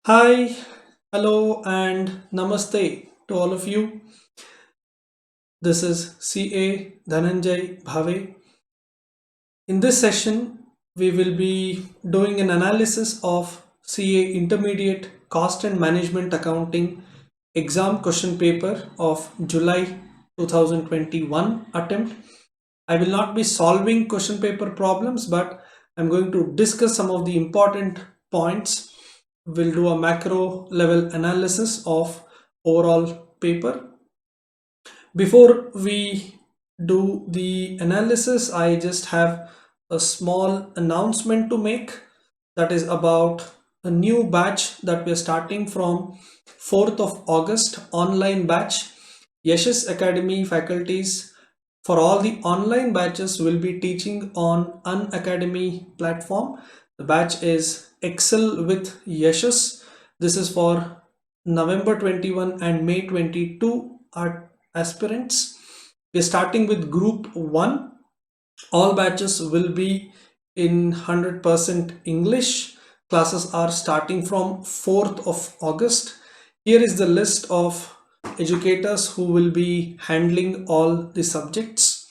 Hi, hello, and namaste to all of you. This is CA Dhananjay Bhave. In this session, we will be doing an analysis of CA Intermediate Cost and Management Accounting exam question paper of July 2021 attempt. I will not be solving question paper problems, but I'm going to discuss some of the important points. We'll do a macro level analysis of overall paper. Before we do the analysis, I just have a small announcement to make, that is about a new batch that we're starting from 4th of August, online batch. Yashas Academy faculties for all the online batches will be teaching on an academy platform. The batch is Excel with Yashas. This is for November 21 and May 22 aspirants. We're starting with group 1. All batches will be in 100% English. Classes are starting from 4th of August. Here is the list of educators who will be handling all the subjects.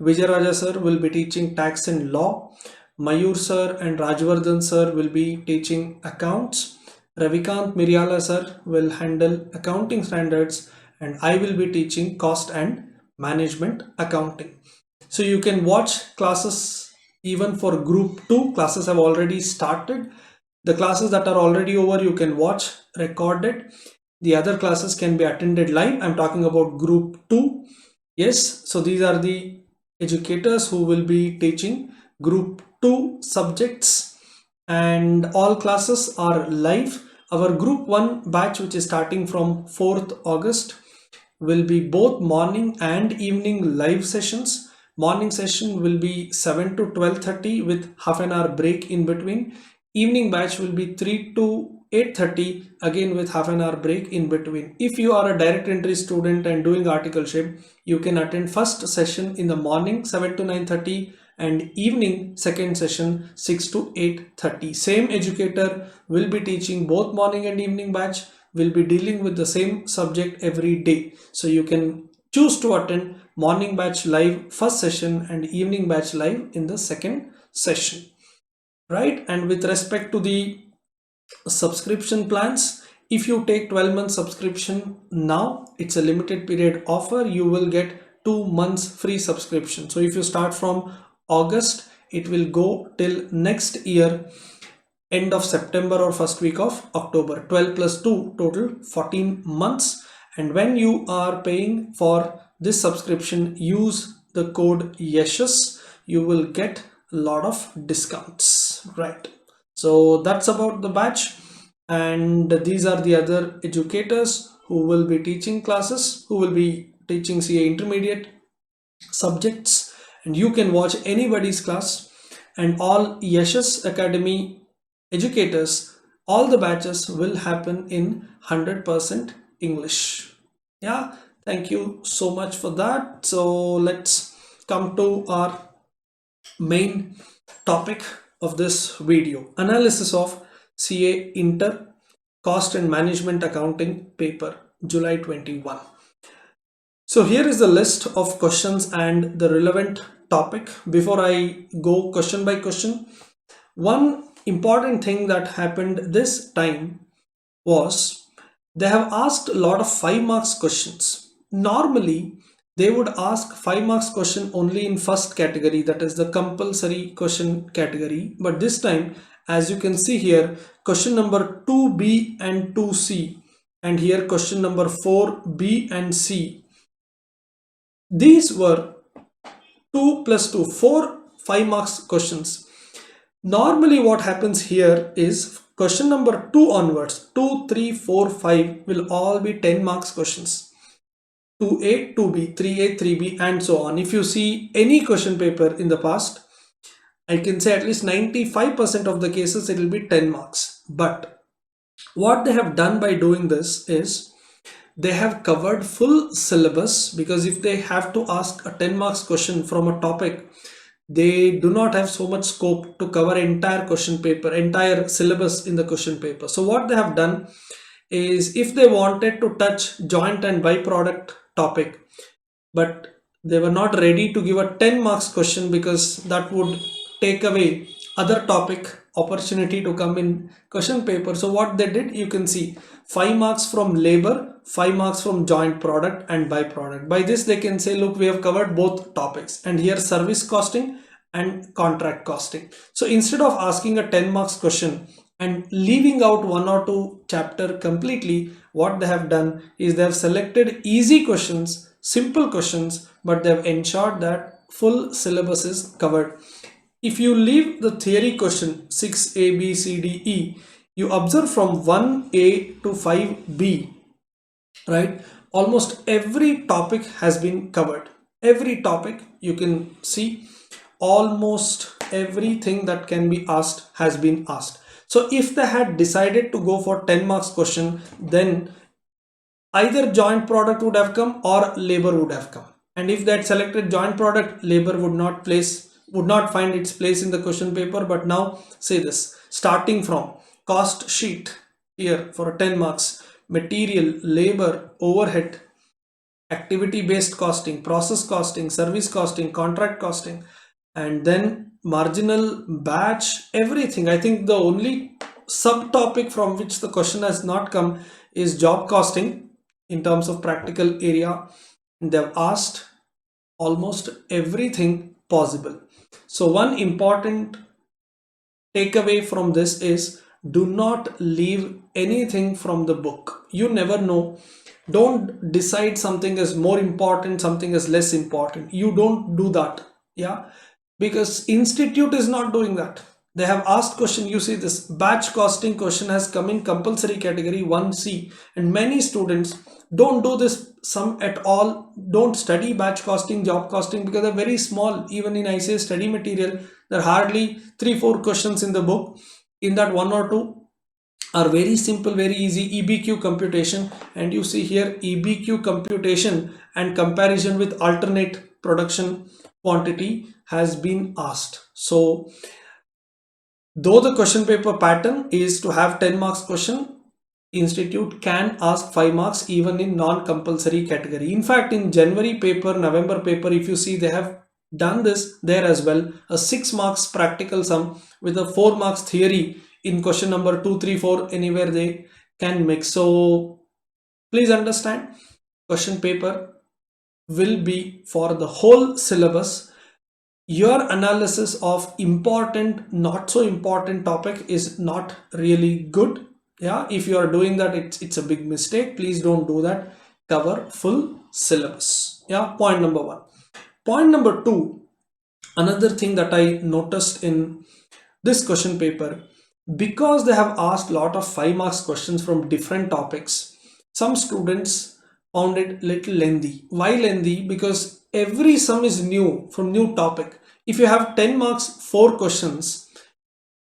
Vijay Raja sir will be teaching tax and law. Mayur sir and Rajvardhan sir will be teaching accounts. Ravikant Miryala sir will handle accounting standards, and I will be teaching cost and management accounting. So you can watch classes even for group 2. Classes have already started. The classes that are already over, you can watch recorded. The other classes can be attended live. I'm talking about group 2. Yes, so these are the educators who will be teaching group 2 subjects, and all classes are live. Our group 1 batch, which is starting from 4th August, will be both morning and evening live sessions. Morning session will be 7 to 12:30 with half an hour break in between. Evening batch will be 3 to 8:30, again with half an hour break in between. If you are a direct entry student and doing articleship, you can attend first session in the morning 7 to 9:30 and evening second session 6 to 8:30. Same educator will be teaching both morning and evening batch, will be dealing with the same subject every day. So you can choose to attend morning batch live first session and evening batch live in the second session, right? And with respect to the subscription plans, if you take 12 month subscription now, it's a limited period offer. You will get 2 months free subscription. So if you start from August, it will go till next year end of September or first week of October. 12 plus 2 total 14 months. And when you are paying for this subscription, use the code YESHUS, you will get a lot of discounts, right? So that's about the batch, and these are the other educators who will be teaching classes, who will be teaching CA intermediate subjects, and you can watch anybody's class. And all Yashas Academy educators, all the batches will happen in 100% English. Yeah, thank you so much for that. So let's come to our main topic of this video: analysis of CA Inter Cost and Management Accounting paper, July 21. So here is the list of questions and the relevant topic. Before I go question by question, one important thing that happened this time was they have asked a lot of 5 marks questions. Normally, they would ask 5 marks question only in first category, that is the compulsory question category. But this time, as you can see here, question number 2B and 2C, and here question number 4B and C. These were 2 plus 2, 4 5 marks questions. Normally what happens here is question number 2 onwards, 2, 3, 4, 5 will all be 10 marks questions. 2A, 2B, 3A, 3B, and so on. If you see any question paper in the past, I can say at least 95% of the cases it will be 10 marks. But what they have done by doing this is they have covered full syllabus, because if they have to ask a 10 marks question from a topic, they do not have so much scope to cover entire question paper, entire syllabus in the question paper. So what they have done is, if they wanted to touch joint and byproduct topic, but they were not ready to give a 10 marks question because that would take away other topic opportunity to come in question paper. So what they did, you can see 5 marks from labor, 5 marks from joint product and byproduct. By this they can say, look, we have covered both topics, and here service costing and contract costing. So instead of asking a 10 marks question and leaving out one or two chapter completely, what they have done is they have selected easy questions, simple questions, but they have ensured that full syllabus is covered. If you leave the theory question 6a, b, c, d, e, you observe from 1a to 5b, right? Almost every topic has been covered. Every topic, you can see almost everything that can be asked has been asked. So if they had decided to go for 10 marks question, then either joint product would have come or labor would have come. And if they had selected joint product, labor would not find its place in the question paper. But now say this, starting from cost sheet here for 10 marks, material, labor, overhead, activity based costing, process costing, service costing, contract costing, and then marginal batch, everything. I think the only subtopic from which the question has not come is job costing in terms of practical area. They've asked almost everything possible. So one important takeaway from this is, do not leave anything from the book. You never know. Don't decide something is more important, something is less important. You don't do that. Yeah, because institute is not doing that. They have asked question. You see, this batch costing question has come in compulsory category 1C, and many students don't do this sum at all, don't study batch costing, job costing, because they're very small. Even in ICA study material, there are hardly 3-4 questions in the book. In that, 1 or 2 are very simple, very easy EBQ computation, and you see here EBQ computation and comparison with alternate production quantity has been asked. So though the question paper pattern is to have 10 marks question, institute can ask 5 marks even in non-compulsory category. In fact, in January paper, November paper, if you see, they have done this there as well, a 6 marks practical sum with a 4 marks theory in question number 2, 3, 4, anywhere they can mix. So please understand, question paper will be for the whole syllabus. Your analysis of important, not so important topic is not really good. Yeah, if you are doing that, it's a big mistake. Please don't do that. Cover full syllabus. Yeah, point number 1. Point number 2, another thing that I noticed in this question paper, because they have asked a lot of 5 marks questions from different topics, some students found it little lengthy. Why lengthy? Because every sum is new, from new topic. If you have 10 marks 4 questions,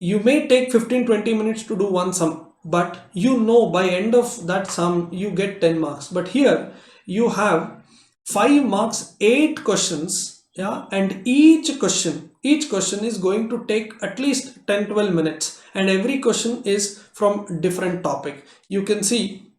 you may take 15-20 minutes to do one sum, but you know by end of that sum you get 10 marks. But here you have 5 marks 8 questions, yeah, and each question is going to take at least 10-12 minutes, and every question is from different topic. You can see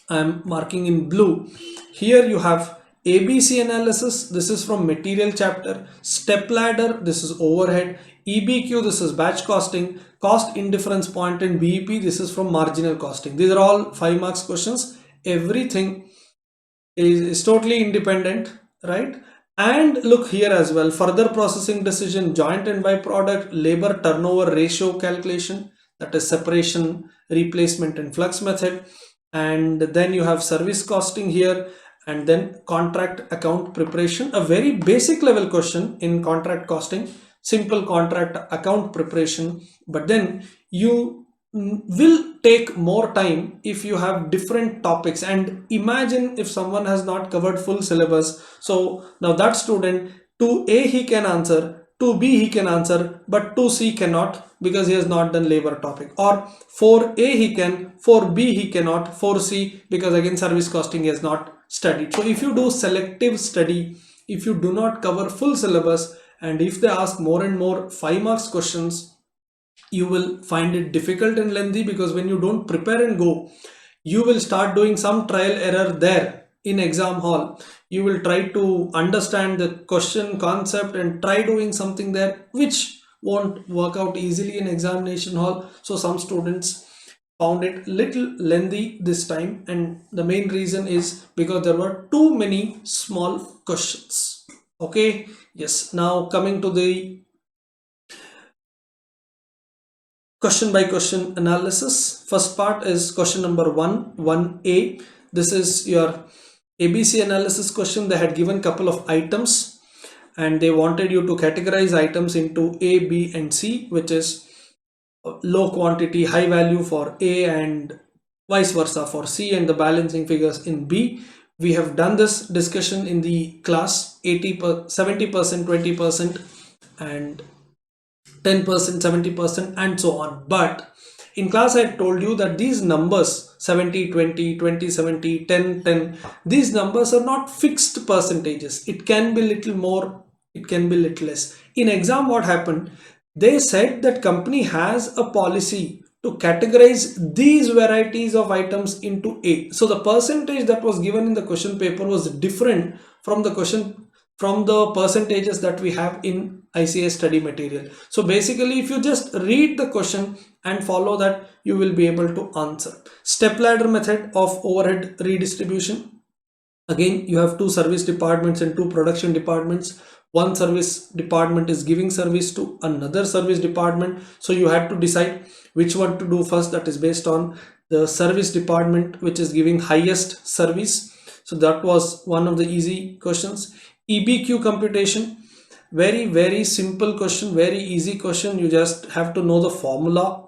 I'm marking in blue. Here you have ABC analysis, this is from material chapter, step ladder, this is overhead, EBQ, this is batch costing, cost indifference point, and BEP, this is from marginal costing. These are all 5 marks questions. Everything is totally independent, right? And look here as well, further processing decision, joint and byproduct, labor turnover ratio calculation, that is separation, replacement and flux method. And then you have service costing here, and then contract account preparation, a very basic level question in contract costing, simple contract account preparation. But then you will take more time if you have different topics. And imagine if someone has not covered full syllabus, so now that student, 2A he can answer, 2B he can answer, but 2C cannot because he has not done labor topic, or 4A he can, 4B he cannot, 4C because again service costing he has not studied. So if you do selective study, if you do not cover full syllabus, and if they ask more and more 5 marks questions, you will find it difficult and lengthy, because when you don't prepare and go, you will start doing some trial error there in exam hall. You will try to understand the question concept and try doing something there which won't work out easily in examination hall. So some students found it little lengthy this time, and the main reason is because there were too many small questions. Okay, yes, now coming to the question by question analysis. First part is question number 1a. This is your ABC analysis question. They had given couple of items and they wanted you to categorize items into A, B and C, which is low quantity, high value for A and vice versa for C, and the balancing figures in B. We have done this discussion in the class. 70%, 20% and 10%, 70% and so on. But in class I told you that these numbers 70, 20, 20, 70, 10, 10, these numbers are not fixed percentages. It can be little more, it can be little less. In exam what happened, they said that company has a policy to categorize these varieties of items into A. So the percentage that was given in the question paper was different from the percentages that we have in ICS study material. So basically, if you just read the question and follow that, you will be able to answer. Step ladder method of overhead redistribution. Again, you have two service departments and two production departments. One service department is giving service to another service department, so you had to decide which one to do first. That is based on the service department which is giving highest service. So that was one of the easy questions. EBQ computation, very simple question, very easy question. You just have to know the formula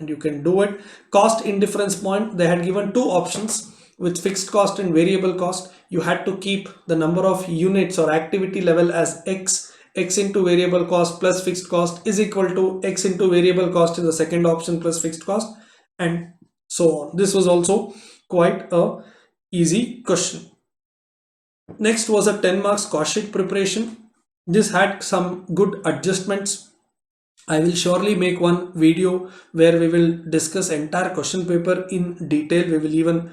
and you can do it. Cost indifference point, they had given two options with fixed cost and variable cost. You had to keep the number of units or activity level as x into variable cost plus fixed cost is equal to x into variable cost in the second option plus fixed cost, and so on. This was also quite a easy question. Next was a 10 marks cost sheet preparation. This had some good adjustments. I will surely make one video where we will discuss entire question paper in detail. We will even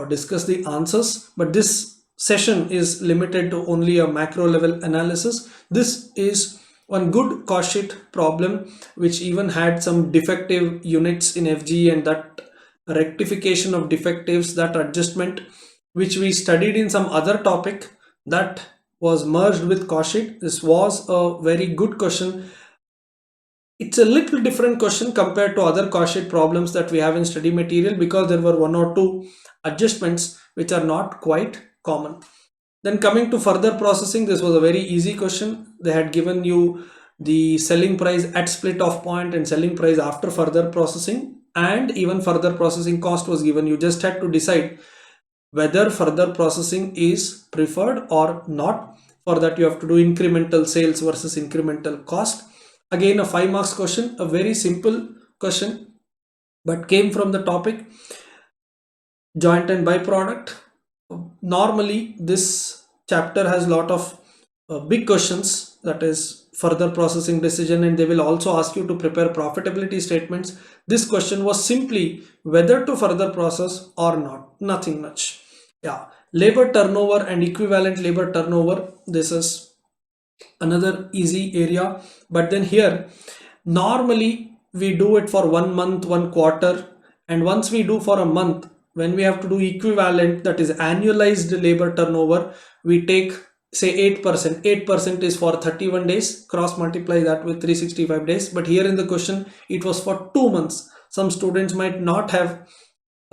discuss the answers, but this session is limited to only a macro level analysis. This is one good cost sheet problem which even had some defective units in FG, and that rectification of defectives, that adjustment which we studied in some other topic, that was merged with cost sheet. This was a very good question. It's a little different question compared to other cost sheet problems that we have in study material, because there were one or two adjustments which are not quite common. Then coming to further processing, this was a very easy question. They had given you the selling price at split off point and selling price after further processing, and even further processing cost was given. You just had to decide whether further processing is preferred or not. For that you have to do incremental sales versus incremental cost. Again, a 5 marks question, a very simple question, but came from the topic joint and byproduct. Normally this chapter has a lot of big questions, that is further processing decision, and they will also ask you to prepare profitability statements. This question was simply whether to further process or not, nothing much. Yeah, labor turnover and equivalent labor turnover, this is another easy area. But then here normally we do it for 1 month, 1 quarter, and once we do for a month, when we have to do equivalent, that is annualized labor turnover, we take say 8%. 8% is for 31 days, cross multiply that with 365 days. But here in the question it was for 2 months. Some students might not have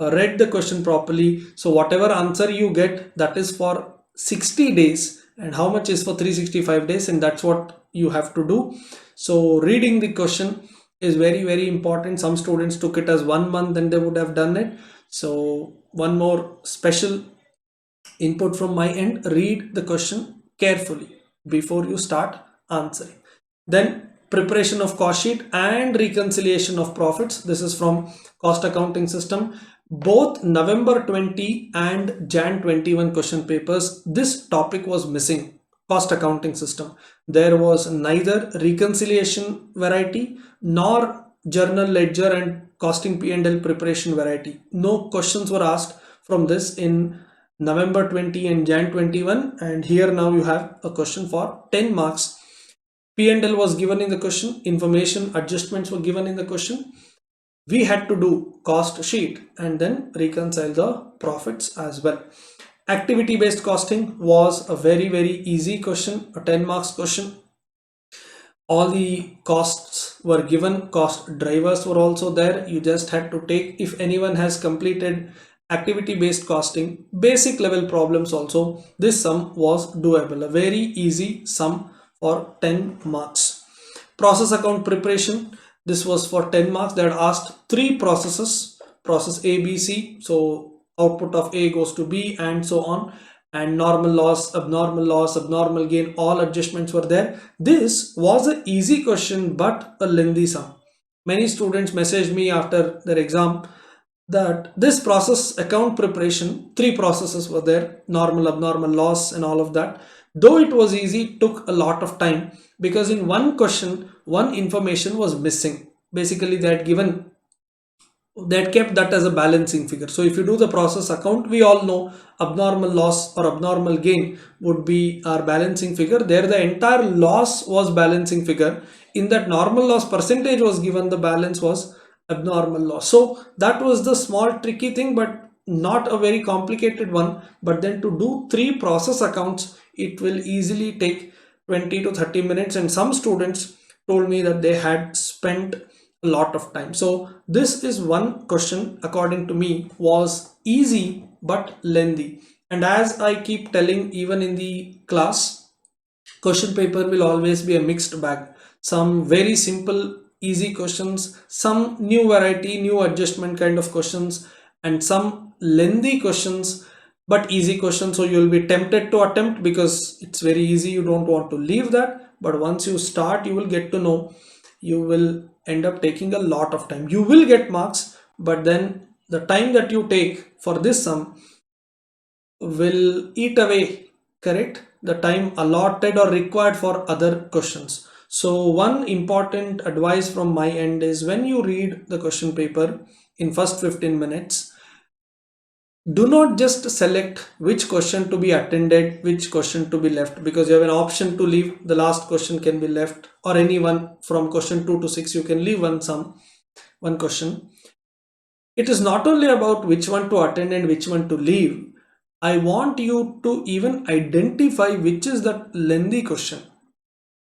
read the question properly, so whatever answer you get, that is for 60 days, and how much is for 365 days, and that's what you have to do. So reading the question is very important. Some students took it as 1 month and they would have done it. So one more special input from my end: read the question carefully before you start answering. Then preparation of cost sheet and reconciliation of profits. This is from cost accounting system. Both November 20 and Jan 21 question papers, this topic was missing. cost accounting system. There was neither reconciliation variety nor journal ledger and costing P&L preparation variety. No questions were asked from this in November 20 and Jan 21, and here now you have a question for 10 marks. P&L was given in the question, information adjustments were given in the question. We had to do cost sheet and then reconcile the profits as well. Activity based costing was a very easy question, a 10 marks question. All the costs were given, cost drivers were also there. You just had to take, if anyone has completed activity based costing basic level problems also, this sum was doable, a very easy sum for 10 marks. Process account preparation, this was for 10 marks. They had asked three processes, process A, B, C, so output of A goes to B and so on, and normal loss, abnormal gain, all adjustments were there. This was an easy question but a lengthy sum. Many students messaged me after their exam that this process account preparation, three processes were there, normal, abnormal, loss and all of that. Though it was easy, it took a lot of time because in one question one information was missing. Basically they had given, that kept that as a balancing figure. So if you do the process account, we all know abnormal loss or abnormal gain would be our balancing figure. There the entire loss was balancing figure. In that normal loss percentage was given, the balance was abnormal loss. So that was the small tricky thing, but not a very complicated one. But then to do three process accounts, it will easily take 20 to 30 minutes, and some students told me that they had spent a lot of time. So this is one question according to me was easy but lengthy. And as I keep telling even in the class, question paper will always be a mixed bag. Some very simple easy questions, some new variety, new adjustment kind of questions, and some lengthy questions but easy questions. So you will be tempted to attempt because it's very easy, you don't want to leave that. But once you start, you will get to know, you will end up taking a lot of time. You will get marks, but then the time that you take for this sum will eat away, correct, the time allotted or required for other questions. So one important advice from my end is, when you read the question paper in first 15 minutes, do not just select which question to be attended, which question to be left, because you have an option to leave. The last question can be left, or any one from question 2 to 6 you can leave one question. It is not only about which one to attend and which one to leave. I want you to even identify which is that lengthy question.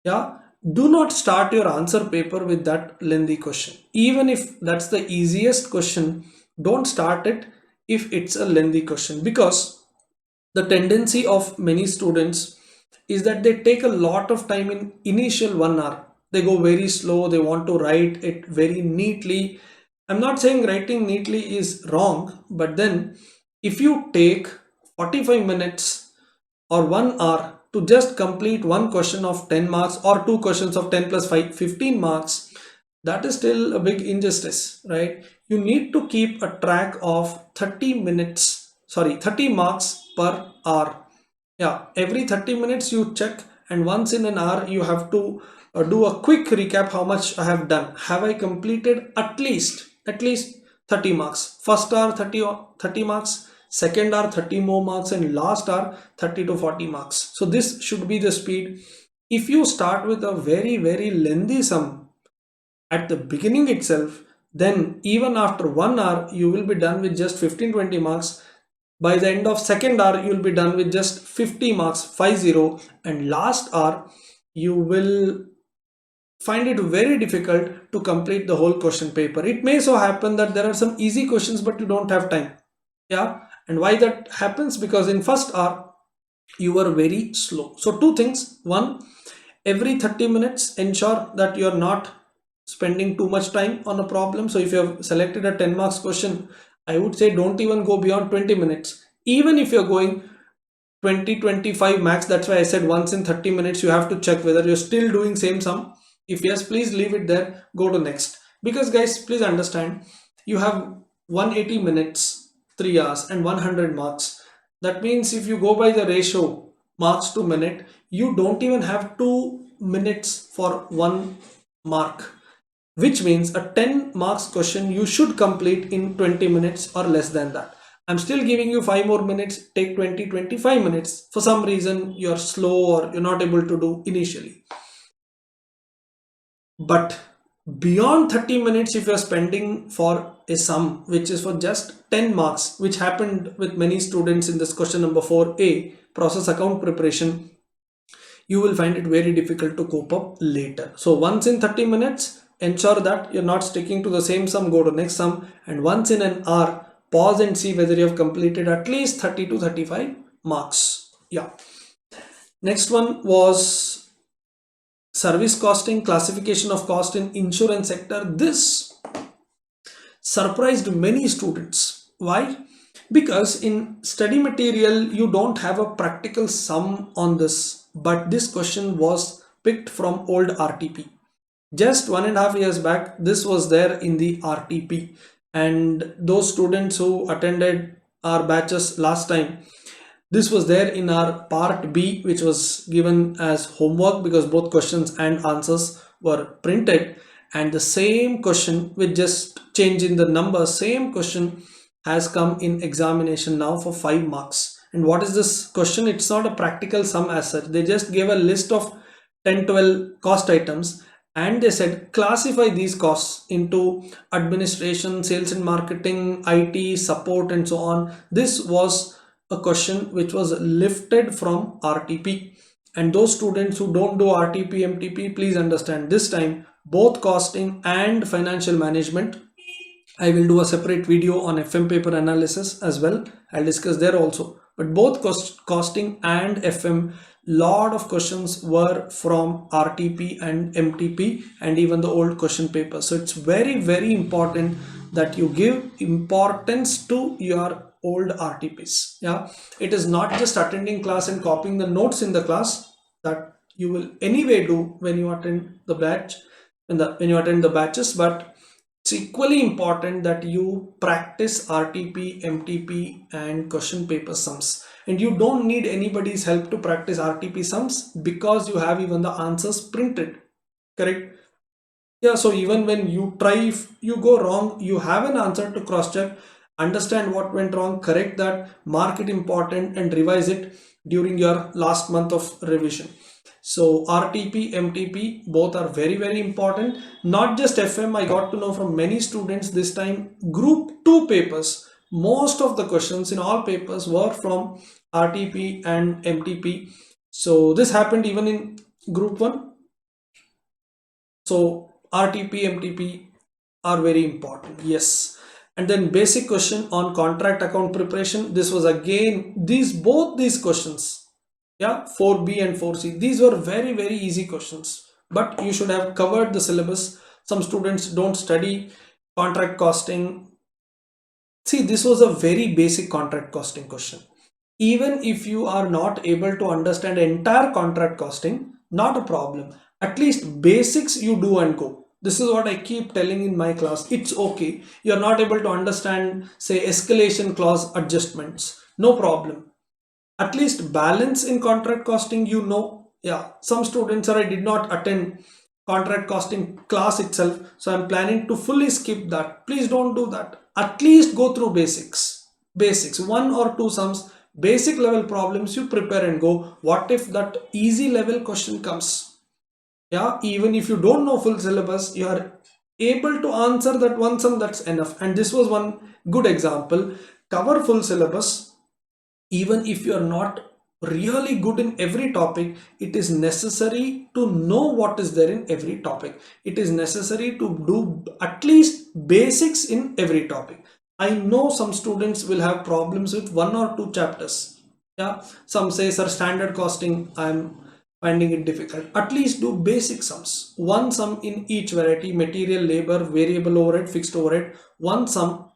Yeah, do not start your answer paper with that lengthy question. Even if that's the easiest question, don't start it if it's a lengthy question, because the tendency of many students is that they take a lot of time in initial 1 hour. They go very slow, they want to write it very neatly. I'm not saying writing neatly is wrong, but then if you take 45 minutes or 1 hour to just complete one question of 10 marks or two questions of 10 plus 5, 15 marks, that is still a big injustice, right? You need to keep a track of 30 marks per hour. Yeah, every 30 minutes you check, and once in an hour you have to do a quick recap, how much I have done. Have I completed at least 30 marks? First hour 30 marks, second hour 30 more marks, and last hour 30 to 40 marks. So this should be the speed. If you start with a very lengthy sum at the beginning itself, then even after 1 hour you will be done with just 15-20 marks. By the end of second hour you will be done with just 50 marks, 50, and last hour you will find it very difficult to complete the whole question paper. It may so happen that there are some easy questions but you don't have time. Yeah, and why that happens? Because in first hour you are very slow. So two things: one, every 30 minutes ensure that you are not spending too much time on a problem. So if you have selected a 10 marks question, I would say don't even go beyond 20 minutes. Even if you're going 20-25 max, that's why I said once in 30 minutes you have to check whether you're still doing same sum. If yes, please leave it there, go to next. Because guys, please understand, you have 180 minutes, 3 hours and 100 marks. That means if you go by the ratio, marks to minute, you don't even have 2 minutes for 1 mark, which means a 10 marks question you should complete in 20 minutes or less than that. I'm still giving you 5 more minutes, take 20, 25 minutes. For some reason, you're slow or you're not able to do initially. But beyond 30 minutes, if you're spending for a sum which is for just 10 marks, which happened with many students in this question number 4a, process account preparation, you will find it very difficult to cope up later. So once in 30 minutes, ensure that you're not sticking to the same sum, go to next sum, and once in an hour, pause and see whether you have completed at least 30 to 35 marks. Yeah. Next one was service costing, classification of cost in insurance sector. This surprised many students. Why? Because in study material you don't have a practical sum on this, but this question was picked from old RTP. Just 1.5 years back, this was there in the RTP, and those students who attended our batches last time, this was there in our part B, which was given as homework because both questions and answers were printed, and the same question with just change in the number, same question has come in examination now for 5 marks. And what is this question? It's not a practical sum as such. They just gave a list of 10 12 cost items, and they said classify these costs into administration, sales and marketing, IT, support, and so on. This was a question which was lifted from RTP, and those students who don't do RTP MTP, please understand this time both costing and financial management, I will do a separate video on FM paper analysis as well. I'll discuss there also. But both costing and FM, lot of questions were from RTP and MTP and even the old question paper. So it's very, very important that you give importance to your old RTPs. Yeah, it is not just attending class and copying the notes in the class that you will anyway do when you attend the batch, when you attend the batches, but it's equally important that you practice RTP, MTP, and question paper sums. And you don't need anybody's help to practice RTP sums because you have even the answers printed. Correct? Yeah, so even when you try, if you go wrong, you have an answer to cross check, understand what went wrong, correct that, mark it important, and revise it during your last month of revision. So RTP, MTP, both are very, very important. Not just FM, I got to know from many students this time, group 2 papers, most of the questions in all papers were from RTP and MTP. So this happened even in group 1. So RTP, MTP are very important. Yes. And then basic question on contract account preparation. This was again, both these questions, yeah, 4B and 4C, these were very, very easy questions, but you should have covered the syllabus. Some students don't study contract costing. See, this was a very basic contract costing question. Even if you are not able to understand entire contract costing, not a problem, at least basics you do and go. This is what I keep telling in my class. It's okay, you're not able to understand, say, escalation clause adjustments, no problem, at least balance in contract costing, you know. Yeah, some students are, I did not attend contract costing class itself, so I'm planning to fully skip that. Please don't do that. At least go through basics, 1 or 2 sums, basic level problems you prepare and go. What if that easy level question comes? Yeah, even if you don't know full syllabus, you are able to answer that one sum, that's enough. And this was one good example. Cover full syllabus. Even if you are not really good in every topic, it is necessary to know what is there in every topic. It is necessary to do at least basics in every topic. I know some students will have problems with 1 or 2 chapters. Yeah, some say, sir, standard costing, I'm finding it difficult. At least do basic sums. One sum in each variety: material, labor, variable overhead, fixed overhead. One sum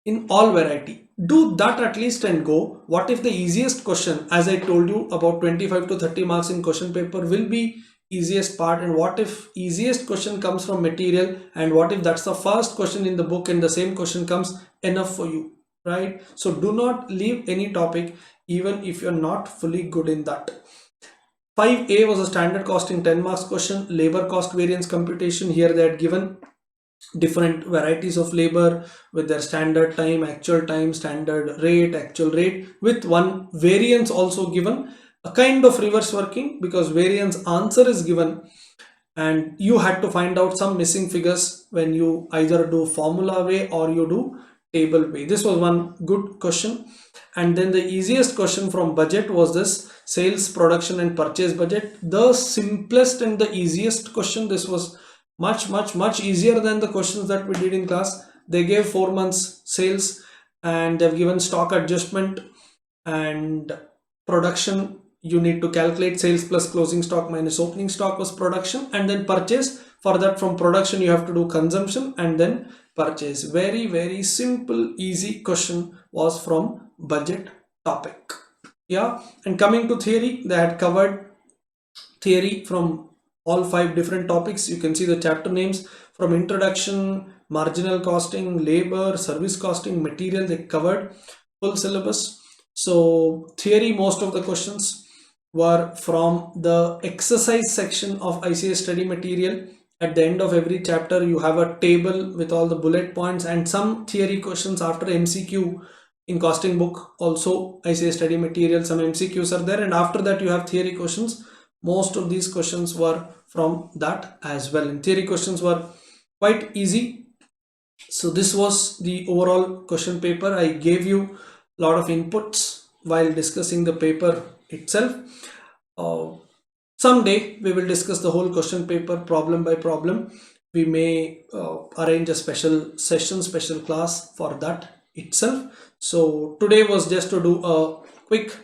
in all variety. Do that at least and go. What if the easiest question, as I told you, about 25 to 30 marks in question paper will be easiest part, and what if easiest question comes from material, and what if that's the first question in the book and the same question comes, enough for you. right? So do not leave any topic even if you're not fully good in that. 5A was a standard costing 10 marks question, labor cost variance computation. Here they had given different varieties of labor with their standard time, standard rate, actual rate, with one variance also given, a kind of reverse working, because variance answer is given and you had to find out some missing figures when you either do formula way or you do table way. This was one good question. And then the easiest question from budget was this sales, production and purchase budget. The simplest and the easiest question. This was much easier than the questions that we did in class. They gave 4 months sales and they've given stock adjustment and production. You need to calculate sales plus closing stock minus opening stock was production, and then purchase. For that, from production you have to do consumption and then purchase. Very simple easy question was from budget topic. Yeah. And coming to theory, they had covered theory from all 5 different topics. You can see the chapter names from introduction, marginal costing, labor, service costing, material. They covered full syllabus. So theory, most of the questions were from the exercise section of ICA study material. At the end of every chapter you have a table with all the bullet points and some theory questions after MCQ. In costing book also ICA study material, some MCQs are there, and after that you have theory questions. Most of these questions were from that as well, and theory questions were quite easy. So this was the overall question paper. I gave you a lot of inputs while discussing the paper itself. Someday we will discuss the whole question paper problem by problem. We may arrange a special session, special class for that itself. So today was just to do a quick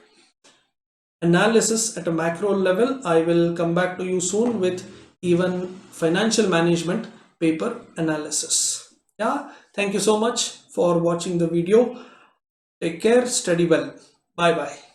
analysis at a macro level. I will come back to you soon with even financial management paper analysis. Yeah, thank you so much for watching the video. Take care, study well. Bye bye.